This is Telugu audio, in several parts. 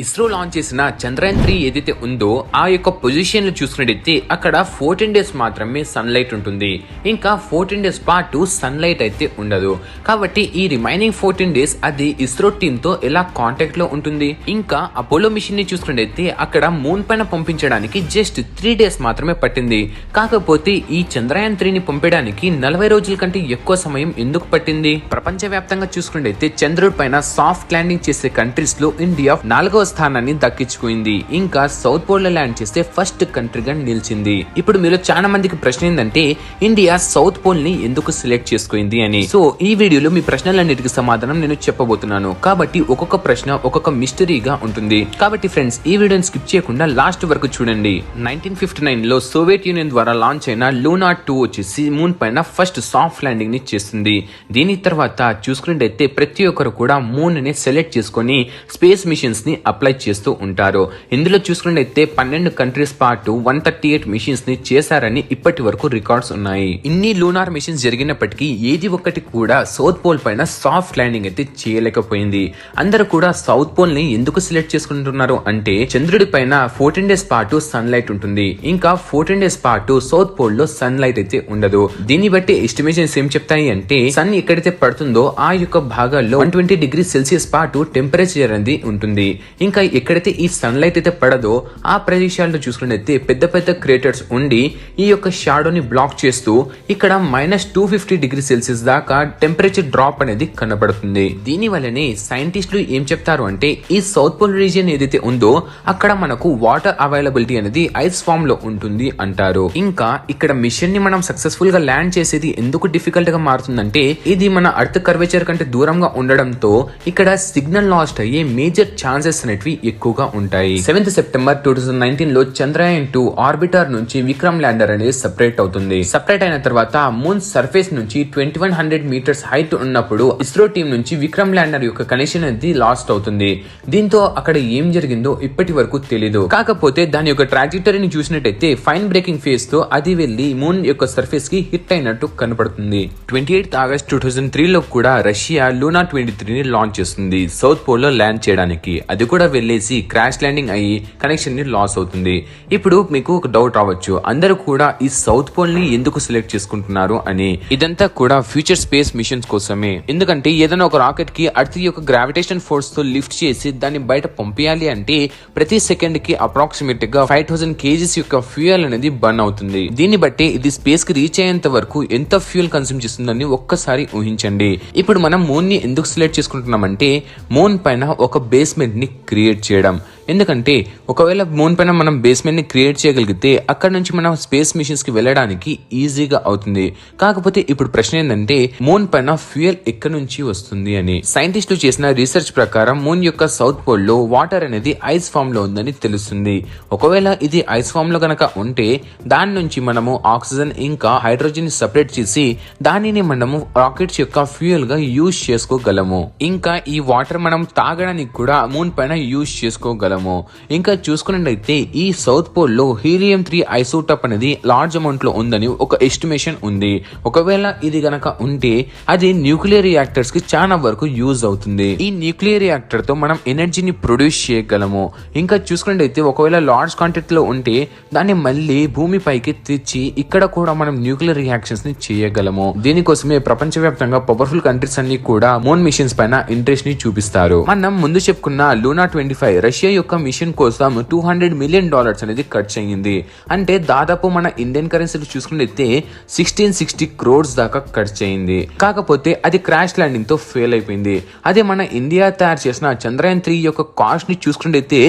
ఇస్రో లాంచ్ చేసిన చంద్రయాన్ 3 ఏదైతే ఉందో ఆ యొక్క పొజిషన్ చూసుకున్నట్టయితే అక్కడ 14 డేస్ మాత్రమే సన్లైట్ ఉంటుంది. ఇంకా 14 డేస్ పాటు సన్లైట్ అయితే ఉండదు. కాబట్టి ఈ రిమైనింగ్ 14 డేస్ అది ఇస్రో టీమ్ తో ఎలా కాంటాక్ట్ లో ఉంటుంది. ఇంకా అపోలో మిషన్ ని చూసుకున్నట్టయితే అక్కడ మూన్ పైన పంపించడానికి జస్ట్ 3 డేస్ మాత్రమే పట్టింది. కాకపోతే ఈ చంద్రయాన్ 3 ని పంపడానికి 40 రోజుల కంటే ఎక్కువ సమయం ఎందుకు పట్టింది? ప్రపంచ వ్యాప్తంగా చూసుకున్నట్టయితే చంద్రుడి పైన సాఫ్ట్ ల్యాండింగ్ చేసే కంట్రీస్ లో ఇండియా 4వ స్థానాన్ని దక్కించుకుంది. ఇంకా సౌత్ పోల్ లో ల్యాండ్ చేస్తే ఫస్ట్ కంట్రీగా నిలిచింది. ఇప్పుడు మీరు చాలా మందికి ప్రశ్న ఏంటంటే ఇండియా సౌత్ పోల్ ని ఎందుకు సెలెక్ట్ చేసుకుంది అని. సో ఈ వీడియోలో మీ ప్రశ్నలన్నిటికీ సమాధానం నేను చెప్పబోతున్నాను. కాబట్టి ఒక్కొక్క ప్రశ్న ఒక్కొక్క మిస్టరీగా ఉంటుంది. కాబట్టి ఫ్రెండ్స్ ఈ వీడియోని స్కిప్ చేయకుండా లాస్ట్ వరకు చూడండి. 1959 లో సోవియట్ యూనియన్ ద్వారా లాంచ్ అయిన లూనా 2 వచ్చేసి మూన్ పైన ఫస్ట్ సాఫ్ట్ ల్యాండింగ్ ని చేస్తుంది. దీని తర్వాత చూసుకున్నట్టయితే ప్రతి ఒక్కరు కూడా మూన్ ని సెలెక్ట్ చేసుకుని స్పేస్ మిషన్స్ ని అప్లై చేస్తూ ఉంటారు. ఇందులో చూసుకున్నట్టయితే 12 కంట్రీస్ పాటు 138 మిషన్స్ ని చేశారని ఇప్పటి వరకు రికార్డ్స్ ఉన్నాయి. ఇన్ని లూనార్ మిషన్స్ జరిగినప్పటికీ ఏది ఒక్కటి కూడా సౌత్ పోల్ పైన సాఫ్ట్ ల్యాండింగ్ అయితే చేయలేకపోయింది. అందరూ కూడా సౌత్ పోల్ ని ఎందుకు సెలెక్ట్ చేసుకుంటున్నారు అంటే చంద్రుడి పైన 14 డేస్ పాటు సన్ లైట్ ఉంటుంది. ఇంకా 14 డేస్ పాటు సౌత్ పోల్ లో సన్ లైట్ అయితే ఉండదు. దీన్ని బట్టి ఎస్టిమేషన్స్ ఏం చెప్తాయి అంటే సన్ ఎక్కడైతే పడుతుందో ఆ యొక్క భాగాల్లో 120 డిగ్రీ సెల్సియస్ పాటు టెంపరేచర్ అనేది ఉంటుంది. ఇంకా ఎక్కడైతే ఈ సన్ లైట్ అయితే పడదో ఆ ప్రదేశాల్లో చూసుకున్నట్లయితే పెద్ద పెద్ద క్రేటర్స్ ఉండి ఈ యొక్క షాడోని బ్లాక్ చేస్తూ ఇక్కడ -250 డిగ్రీ సెల్సియస్ దాకా టెంపరేచర్ డ్రాప్ అనేది కనబడుతుంది. దీని వల్లనే సైంటిస్టులు ఏం చెప్తారు అంటే ఈ సౌత్ పోల్ రీజియన్ ఏదైతే ఉందో అక్కడ మనకు వాటర్ అవైలబిలిటీ అనేది ఐస్ ఫామ్ లో ఉంటుంది అంటారు. ఇంకా ఇక్కడ మిషన్ ని మనం సక్సెస్ఫుల్ గా ల్యాండ్ చేసేది ఎందుకు డిఫికల్ట్ గా మారుతుందంటే ఇది మన అర్త్ కర్వేచర్ కంటే దూరంగా ఉండడంతో ఇక్కడ సిగ్నల్ లాస్ట్ అయ్యే మేజర్ ఛాన్సెస్ అనేటివి ఎక్కువగా ఉంటాయి. 7th సెప్టెంబర్ 2019 లో చంద్రయాన్ 2 ఆర్బిటర్ నుంచి విక్రమ్ ల్యాండర్ అనేది సెపరేట్ అవుతుంది. సెపరేట్ అయిన తర్వాత మూన్ సర్ఫేస్ నుంచి 2100 మీటర్స్ హైట్ ఉన్నప్పుడు ఇస్రో టీం నుంచి విక్రమ్ ల్యాండర్ యొక్క కనెక్షన్ అనేది లాస్ట్ అవుతుంది. దీంతో అక్కడ ఏం జరిగిందో ఇప్పటి వరకు తెలీదు. కాకపోతే దాని యొక్క ట్రాజెక్టరీని చూసినట్టయితే ఫైన్ బ్రేకింగ్ ఫేజ్ తో అది వెళ్లి మూన్ యొక్క సర్ఫేస్ కి హిట్ అయినట్టు కనపడుతుంది. 28th ఆగస్ట్ 2003 లో కూడా రష్యా లూనా 23 ని లాంచ్ చేస్తుంది సౌత్ పోల్ లో ల్యాండ్ చేయడానికి. అది కూడా వెళ్లేసి క్రాష్ ల్యాండింగ్ అయ్యి కనెక్షన్ ని లాస్ అవుతుంది. ఇప్పుడు మీకు ఒక డౌట్ రావచ్చు, అందరూ కూడా ఈ సౌత్ పోల్ ని ఎందుకు సెలెక్ట్ చేసుకుంటున్నారు అని. ఇదంతా కూడా ఫ్యూచర్ స్పేస్ మిషన్స్ కోసమే. ఎందుకంటే ఏదైనా ఒక రాకెట్ కి అర్త్ యొక్క గ్రావిటేషన్ ఫోర్స్ తో లిఫ్ట్ చేసి దాన్ని బయట పంపించాలి అంటే ప్రతి సెకండ్ కి అప్రాక్సిమేట్ గా 5000 kgs యొక్క ఫ్యూయల్ అనేది బర్న్ అవుతుంది. దీన్ని బట్టి ఇది స్పేస్ కి రీచ్ అయ్యేంత వరకు ఎంత ఫ్యూయల్ కన్స్యూమ్ చేస్తుందని ఒక్కసారి ఊహించండి. ఇప్పుడు మనం మూన్ ని ఎందుకు సెలెక్ట్ చేసుకుంటున్నామంటే మూన్ పైన ఒక బేస్మెంట్ ని క్రియేట్ చేయడం. ఎందుకంటే ఒకవేళ మూన్ పైన మనం బేస్మెంట్ ని క్రియేట్ చేయగలిగితే అక్కడ నుంచి మనం స్పేస్ మిషన్స్ కి వెళ్ళడానికి ఈజీగా అవుతుంది. కాకపోతే ఇప్పుడు ప్రశ్న ఏంటంటే మూన్ పైన ఫ్యూయల్ ఎక్కడి నుంచి వస్తుంది అని. సైంటిస్టులు చేసిన రీసెర్చ్ ప్రకారం మూన్ యొక్క సౌత్ పోల్ లో వాటర్ అనేది ఐస్ ఫామ్ లో ఉందని తెలుస్తుంది. ఒకవేళ ఇది ఐస్ ఫామ్ లో గనక ఉంటే దాని నుంచి మనము ఆక్సిజన్ ఇంకా హైడ్రోజన్ సెపరేట్ చేసి దానిని మనము రాకెట్స్ యొక్క ఫ్యూయల్ గా యూజ్ చేసుకోగలము. ఇంకా ఈ వాటర్ మనం తాగడానికి కూడా మూన్ పైన యూజ్ చేసుకోగలము. ఇంకా చూసుకున్నట్లయితే ఈ సౌత్ పోల్ లో హీలియం 3 ఐసోటోప్ అనేది లార్జ్ అమౌంట్ లో ఉందని ఒక ఎస్టిమేషన్ ఉంది. ఒకవేళ ఇది గనక ఉంటే అది న్యూక్లియర్ రియాక్టర్స్ కి చాలా వరకు యూజ్ అవుతుంది. ఈ న్యూక్లియర్ రియాక్టర్ తో మనం ఎనర్జీని ప్రొడ్యూస్ చేయగలము. ఇంకా చూసుకున్నట్లయితే ఒకవేళ లార్జ్ క్వాంటిటీ లో ఉంటే దాన్ని మళ్ళీ భూమి పైకి తెచ్చి ఇక్కడ కూడా మనం న్యూక్లియర్ రియాక్షన్స్ ని చేయగలము. దీనికోసమే ప్రపంచవ్యాప్తంగా పవర్ఫుల్ కంట్రీస్ అన్ని కూడా మూన్ మిషన్స్ పైన ఇంట్రెస్ట్ ని చూపిస్తారు. మనం ముందు చెప్పుకున్న లూనా 25 రష్యా యొక్క మిషన్ కోసం $200 మిలియన్ అనేది ఖర్చు అయ్యింది. అంటే దాదాపు మన ఇండియన్ కరెన్సీలో చూసుకున్నట్లయితే 1660 crores దాకా ఖర్చు అయింది. కాకపోతే అది క్రాష్ ల్యాండింగ్ తో ఫెయిల్ అయిపోయింది. అదే మన ఇండియా తయారు చేసిన చంద్రయాన్ 3 యొక్క కాస్ట్ ని చూసుకున్నట్లయితే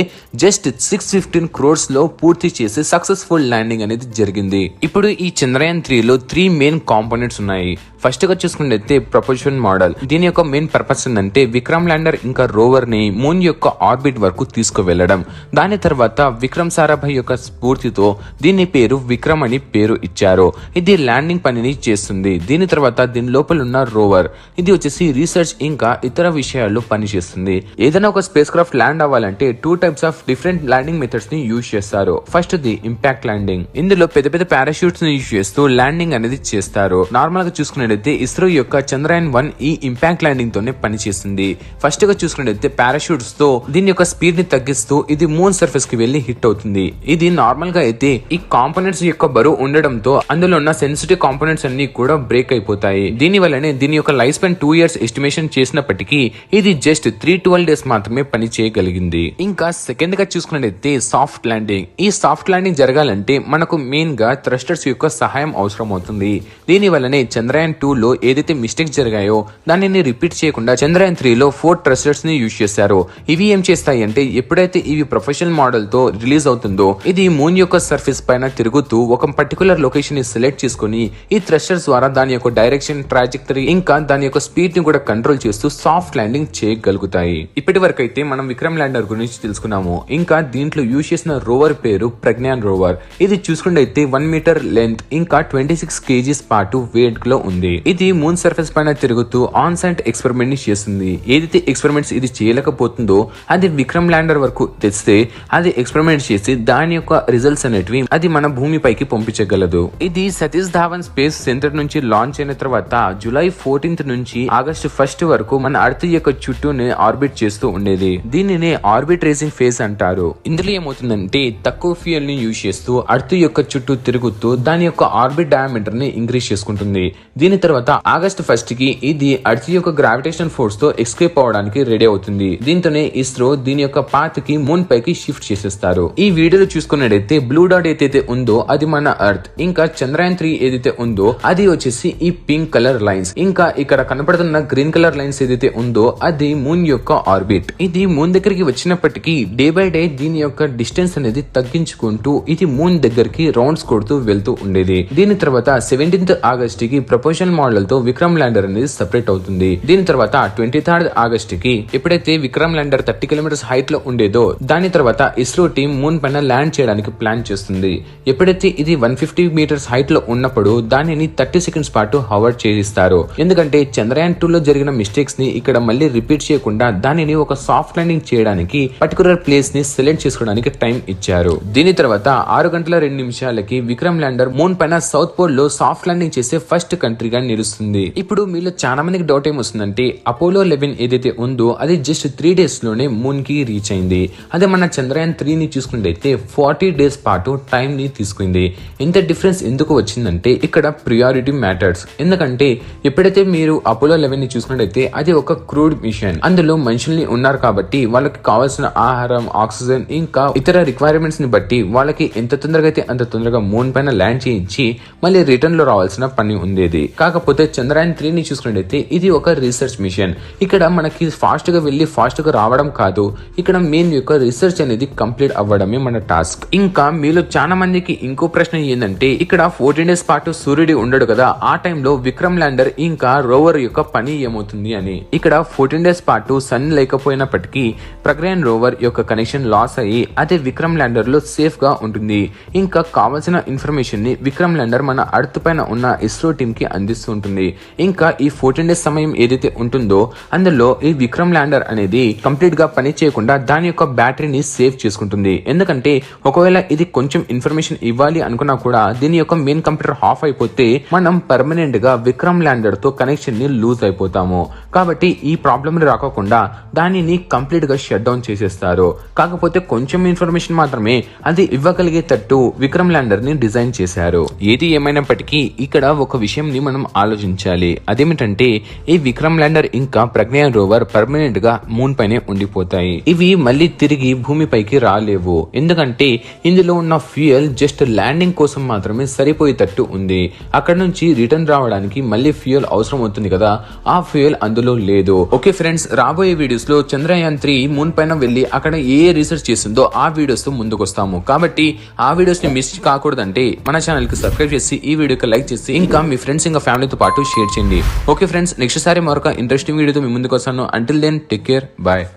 జస్ట్ 615 crores లో పూర్తి చేసి సక్సెస్ఫుల్ ల్యాండింగ్ అనేది జరిగింది. ఇప్పుడు ఈ చంద్రయాన్ 3 లో 3 మెయిన్ కాంపోనెంట్స్ ఉన్నాయి. ఫస్ట్ గా చూసుకున్నట్లయితే ప్రపోల్షన్ మోడల్. దీని యొక్క మెయిన్ పర్పస్ ఏంటంటే విక్రమ్ ల్యాండర్ ఇంకా రోవర్ ని మూన్ యొక్క ఆర్బిట్ వరకు తీసుకువెళ్లడం. దాని తర్వాత విక్రమ్ సారాభాయ్ యొక్క స్ఫూర్తితో దీని పేరు విక్రమ్ అని పేరు ఇచ్చారు. ఇది ల్యాండింగ్ పనిని చేస్తుంది. దీని తర్వాత దీని లోపల ఉన్న రోవర్ ఇది వచ్చేసి రీసెర్చ్ ఇంకా ఇతర విషయాల్లో పనిచేస్తుంది. ఏదైనా ఒక స్పేస్ క్రాఫ్ట్ ల్యాండ్ అవ్వాలంటే 2 types of different landing methods ని యూజ్ చేస్తారు. First the impact landing. ఇందులో పెద్ద పెద్ద పారాషూట్స్ ని యూజ్ చేస్తూ ల్యాండింగ్ అనేది చేస్తారు. నార్మల్ గా చూసుకునే చూసుకున్నట్టయితే ఇస్రో యొక్క చంద్రయాన్-1 ఈ ఇంపాక్ట్ ల్యాండింగ్ తోనే పనిచేస్తుంది. ఫస్ట్ గా చూసుకున్నట్టయితే పారాషూట్స్ తో దీని యొక్క స్పీడ్ ని తగ్గిస్తూ ఇది మూన్ సర్ఫేస్ కి వెళ్లి హిట్ అవుతుంది. ఇది నార్మల్ గా అయితే ఈ కాంపోనెంట్స్ యొక్క బరువు ఉండడంతో అందులో ఉన్న సెన్సిటివ్ కాంపోనెంట్స్ అన్ని కూడా బ్రేక్ అయిపోతాయి. దీని వల్లనే దీని యొక్క లైఫ్ స్పాన్ 2 years ఎస్టిమేషన్ చేసినప్పటికీ ఇది జస్ట్ 312 days మాత్రమే పని చేయగలిగింది. ఇంకా సెకండ్ గా చూసుకున్నట్టయితే సాఫ్ట్ ల్యాండింగ్. ఈ సాఫ్ట్ ల్యాండింగ్ జరగాలంటే మనకు మెయిన్ గా థ్రస్టర్స్ యొక్క సహాయం అవసరం అవుతుంది. దీని వల్లనే చంద్రయాన్-2 లో ఏదైతే మిస్టేక్స్ జరిగాయో దానిని రిపీట్ చేయకుండా చంద్రయాన్-3 లో 4 థ్రస్టర్స్ ని యూజ్ చేశారు. ఇవి ఏం చేస్తాయి అంటే ఎప్పుడైతే ఇవి ప్రొఫెషనల్ మోడల్ తో రిలీజ్ అవుతుందో ఇది మూన్ యొక్క సర్ఫేస్ పైన తిరుగుతూ ఒక పర్టికులర్ లొకేషన్ ని సెలెక్ట్ చేసుకుని ఈ థ్రస్టర్స్ ద్వారా దాని యొక్క డైరెక్షన్, ట్రాజెక్టరీ ఇంకా దాని యొక్క స్పీడ్ ని కూడా కంట్రోల్ చేస్తూ సాఫ్ట్ ల్యాండింగ్ చేయగలుగుతాయి. ఇప్పటి వరకు అయితే మనం విక్రమ్ ల్యాండర్ గురించి తెలుసుకున్నాము. ఇంకా దీంట్లో యూజ్ చేసిన రోవర్ పేరు ప్రజ్ఞాన్ రోవర్. ఇది చూసుకుంటే 1 meter లెంత్ ఇంకా 26 kgs పాటు వెయిట్ లో ఉంది. ఇది మూన్ సర్ఫేస్ పైన తిరుగుతూ ఆన్ సైట్ ఎక్స్పెరిమెంట్ ని చేస్తుంది. ఏదైతే ఎక్స్పెరిమెంట్స్ ఇది చేయలేకపోతుందో అది విక్రమ్ ల్యాండర్ వరకు తెస్తే అది ఎక్స్పెరిమెంట్ చేసి దాని యొక్క రిజల్ట్స్ అనేటివి అది మన భూమిపైకి పంపించగలదు. ఇది సతీష్ ధావన్ స్పేస్ సెంటర్ నుంచి లాంచ్ అయిన తర్వాత జూలై 14th నుంచి ఆగస్టు 1st వరకు మన అర్త్ యొక్క చుట్టూనే ఆర్బిట్ చేస్తూ ఉండేది. దీనినే ఆర్బిట్ రేసింగ్ ఫేజ్ అంటారు. ఇందులో ఏమవుతుందంటే తక్కువ ఫ్యూయల్ ని యూజ్ చేస్తూ అర్త్ యొక్క చుట్టూ తిరుగుతూ దాని యొక్క ఆర్బిట్ డయామీటర్ ని ఇంక్రీజ్ చేసుకుంటుంది. దీని తర్వాత ఆగస్టు 1st కి ఇది అర్త్ యొక్క గ్రావిటేషన్ ఫోర్స్ తో ఎస్కేప్ అవడానికి రెడీ అవుతుంది. దీంతోనే ఇస్రో దీని యొక్క పాత్ కి మూన్ పైకి షిఫ్ట్ చేసేస్తారు. ఈ వీడియోలో చూసుకున్నట్టయితే బ్లూ డాట్ ఏదైతే ఉందో అది మన అర్త్. ఇంకా చంద్రయాన్-3 ఏదైతే ఉందో అది వచ్చేసి ఈ పింక్ కలర్ లైన్స్. ఇంకా ఇక్కడ కనపడుతున్న గ్రీన్ కలర్ లైన్స్ ఏదైతే ఉందో అది మూన్ యొక్క ఆర్బిట్. ఇది మూన్ దగ్గరికి వచ్చినప్పటికీ డే బై డే దీని యొక్క డిస్టెన్స్ అనేది తగ్గించుకుంటూ ఇది మూన్ దగ్గరికి రౌండ్స్ కొడుతూ వెళ్తూ ఉండేది. దీని తర్వాత 17th ఆగస్ట్ కి ప్రపోజల్ మోడల్ తో విక్రమ్ ల్యాండర్ అనేది సెపరేట్ అవుతుంది. దీని తర్వాత 23rd ఆగస్ట్ కి ఎప్పుడైతే విక్రమ్ ల్యాండర్ 30 kilometers హైట్ లో ఉండేదో దాని తర్వాత ఇస్రో టీం మూన్ పైన ల్యాండ్ చేయడానికి ప్లాన్ చేస్తుంది. ఎప్పుడైతే ఇది 150 meters హైట్ లో ఉన్నప్పుడు దానిని 30 seconds పాటు హవర్ చేయిస్తారు. ఎందుకంటే చంద్రయాన్-2 లో జరిగిన మిస్టేక్స్ ని ఇక్కడ మళ్ళీ రిపీట్ చేయకుండా దానిని ఒక సాఫ్ట్ ల్యాండింగ్ చేయడానికి పర్టికులర్ ప్లేస్ ని సెలెక్ట్ చేసుకోవడానికి టైం ఇచ్చారు. దీని తర్వాత 6:02 విక్రమ్ ల్యాండర్ మూన్ పైన సౌత్ పోల్ లో సాఫ్ట్ ల్యాండింగ్ చేసే ఫస్ట్ కంట్రీగా నిలుస్తుంది. ఇప్పుడు మీలో చాలా మందికి డౌట్ ఏమొస్తుందంటే అపోలో 11 ఏదైతే ఉందో అది జస్ట్ 3 days లోనే మూన్ కి రీచ్ అయింది. అదే మన చంద్రయాన్-3 ని చూసుకుంటే 40 days పాటు టైం ని తీసుకుంది. ఇంత డిఫరెన్స్ ఎందుకు వచ్చిందంటే ఇక్కడ ప్రియారిటీ మ్యాటర్స్. ఎందుకంటే ఎప్పుడైతే మీరు అపోలో 11 ని చూసుకున్నట్టయితే అది ఒక క్రూడ్ మిషన్. అందులో మనుషుల్ని ఉన్నారు కాబట్టి వాళ్ళకి కావాల్సిన ఆహారం, ఆక్సిజన్ ఇంకా ఇతర రిక్వైర్మెంట్స్ ని బట్టి వాళ్ళకి ఎంత తొందరగా అయితే అంత తొందరగా మూన్ పైన ల్యాండ్ చేయించి మళ్ళీ రిటర్న్ లో రావాల్సిన పని ఉండేది. కాకపోతే చంద్రయాన్-3 ని చూసుకున్నట్టయితే ఇది ఒక రీసెర్చ్ మిషన్. ఇక్కడ మనకి ఫాస్ట్ గా వెళ్లి ఫాస్ట్ గా రావడం కాదు, ఇక్కడ మెయిన్ యొక్క రీసెర్చ్ అనేది కంప్లీట్ అవ్వడమే మన టాస్క్. ఇంకా మీలో చాలా మందికి ఇంకో ప్రశ్న ఏంటంటే ఇక్కడ 14 days పాటు సూర్యుడు ఉండడు కదా, ఆ టైంలో విక్రమ్ ల్యాండర్ ఇంకా రోవర్ యొక్క పని ఏమవుతుంది అని. ఇక్కడ 14 days పాటు సన్ లేకపోయినప్పటికీ ప్రజ్ఞాన్ రోవర్ యొక్క కనెక్షన్ లాస్ అయ్యి అదే విక్రమ్ ల్యాండర్ లో సేఫ్ గా ఉంటుంది. ఇంకా కావాల్సిన ఇన్ఫర్మేషన్ ని విక్రమ్ ల్యాండర్ మన అర్త్ పైన ఉన్న ఇస్రో టీమ్ కి అందిస్తూ ఉంటుంది. ఇంకా ఈ 14 days సమయం ఏదైతే ఉంటుందో అందులో ఈ విక్రమ్ ల్యాండర్ అనేది కంప్లీట్ గా పని చేయకుండా దాని యొక్క బ్యాటరీని సేవ్ చేసుకుంటుంది. ఎందుకంటే ఒకవేళ ఇది కొంచెం ఇన్ఫర్మేషన్ ఇవ్వాలి అనుకున్నా కూడా దీని యొక్క మెయిన్ కంప్యూటర్ ఆఫ్ అయిపోతే మనం పర్మనెంట్ గా విక్రమ్ ల్యాండర్ తో కనెక్షన్ ని లూజ్ అయిపోతాము. కాబట్టి ఈ ప్రాబ్లం రాకుండా దానిని కంప్లీట్ గా షట్ డౌన్ చేసేస్తారు. కాకపోతే కొంచెం ఇన్ఫర్మేషన్ మాత్రమే అది ఇవ్వగలిగేటట్టు విక్రమ్ ల్యాండర్ ని డిజైన్ చేశారు. ఏది ఏమైనప్పటికీ ఇక్కడ ఒక విషయం ని మనం ఆలోచించాలి. అదేమిటంటే ఈ విక్రమ్ ల్యాండర్ ఇంకా ప్రజ్ఞాన్ రోవర్ పర్మనెంట్ గా మూన్ పైనే ఉండిపోతాయి. ఇవి మళ్ళీ తిరిగి భూమిపైకి రాలేవు. ఎందుకంటే ఇందులో ఉన్న ఫ్యూయల్ జస్ట్ ల్యాండింగ్ కోసం మాత్రమే సరిపోయేటట్టు ఉంది. అక్కడ నుంచి రిటర్న్ రావడానికి మళ్ళీ ఫ్యూయల్ అవసరం అవుతుంది కదా, ఆ ఫ్యూయల్ అందులో లేదు. ఓకే ఫ్రెండ్స్, రాబోయే వీడియోస్ లో చంద్రయాన్-3 మూన్ పైన వెళ్లి అక్కడ ఏ రీసెర్చ్ చేసిందో ఆ వీడియోస్ తో ముందుకు వస్తాము. కాబట్టి ఆ వీడియోస్ ని మిస్ కాకూడదంటే మన ఛానల్ కి సబ్స్క్రైబ్ చేసి ఈ వీడియోకి లైక్ చేసి ఇంకా మీ ఫ్రెండ్స్ ఇంకా ఫ్యామిలీతో పాటు షేర్ చేయండి. ఓకే ఫ్రెండ్స్, నెక్స్ట్ సారి మరొక ఇంట్రెస్టింగ్ వీడియోతో మీ ముందుకు వస్తాను. Until then take care, bye.